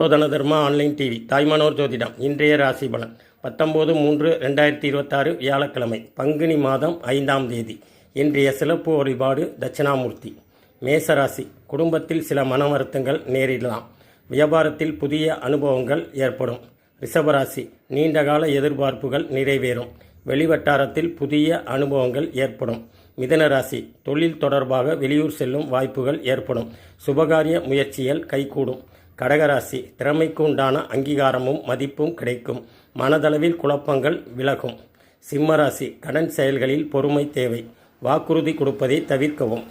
சோதன தர்மா online TV Thayumanavar ஜோதிடம் இன்றைய ராசி பலன் 19/3/2026 வியாழக்கிழமை பங்குனி மாதம் 5ஆம் தேதி. இன்றைய சிறப்பு வழிபாடு தட்சிணாமூர்த்தி. மேசராசி. குடும்பத்தில் சில மன வருத்தங்கள் நேரிடலாம். வியாபாரத்தில் புதிய அனுபவங்கள் ஏற்படும். ரிஷபராசி. நீண்டகால எதிர்பார்ப்புகள் நிறைவேறும். வெளிவட்டாரத்தில் புதிய அனுபவங்கள் ஏற்படும். மிதனராசி. தொழில் தொடர்பாக வெளியூர் செல்லும் வாய்ப்புகள் ஏற்படும். சுபகாரிய முயற்சிகள் கைகூடும். கடகராசி. திறமைக்கு உண்டான அங்கீகாரமும் மதிப்பும் கிடைக்கும். மனதளவில் குழப்பங்கள் விலகும். சிம்மராசி. கடன் செயல்களில் பொறுமை தேவை. வாக்குறுதி கொடுப்பதை தவிர்க்கவும்.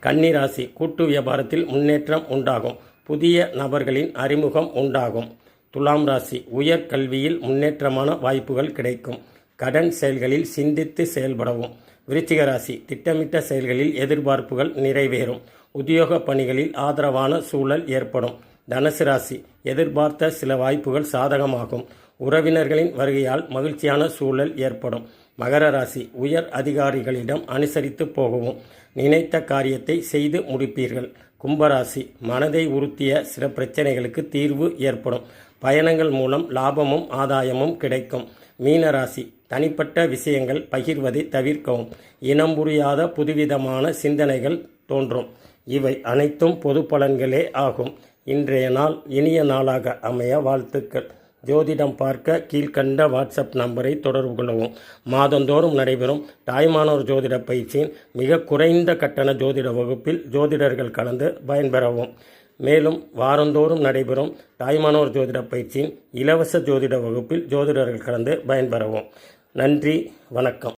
கன்னிராசி. கூட்டு வியாபாரத்தில் முன்னேற்றம் உண்டாகும். புதிய நபர்களின் அறிமுகம் உண்டாகும். துலாம் ராசி. உயர் கல்வியில் முன்னேற்றமான வாய்ப்புகள் கிடைக்கும். கடன் செயல்களில் சிந்தித்து செயல்படவும். விருச்சிக ராசி. திட்டமிட்ட செயல்களில் எதிர்பார்ப்புகள் நிறைவேறும். உத்தியோக பணிகளில் ஆதரவான சூழல் ஏற்படும். தனுசு ராசி. எதிர்பார்த்த சில வாய்ப்புகள் சாதகமாகும். உறவினர்களின் வருகையால் மகிழ்ச்சியான சூழல் ஏற்படும். மகர ராசி. உயர் அதிகாரிகளிடம் அனுசரித்து போகவும். நினைத்த காரியத்தை செய்து முடிப்பீர்கள். கும்பராசி. மனதை உறுத்திய சில பிரச்சனைகளுக்கு தீர்வு ஏற்படும். பயணங்கள் மூலம் லாபமும் ஆதாயமும் கிடைக்கும். மீனராசி. தனிப்பட்ட விஷயங்கள் பகிர்வதை தவிர்க்கவும். இனம் புரியாத புதுவிதமான சிந்தனைகள் தோன்றும். இவை அனைத்தும் பொது பலன்களே ஆகும். இன்றைய நாள் இனிய நாளாக அமைய வாழ்த்துக்கள். ஜோதிடம் பார்க்க கீழ்கண்ட வாட்ஸ்அப் நம்பரை தொடர்பு கொள்ளவும். மாதந்தோறும் நடைபெறும் தாய்மானோர் ஜோதிட பயிற்சியின் மிக குறைந்த கட்டண ஜோதிட வகுப்பில் ஜோதிடர்கள் கலந்து பயன்பெறவும். மேலும் வாரந்தோறும் நடைபெறும் தாய்மானோர் ஜோதிட பயிற்சியின் இலவச ஜோதிட வகுப்பில் ஜோதிடர்கள் கலந்து பயன்பெறவும். நன்றி, வணக்கம்.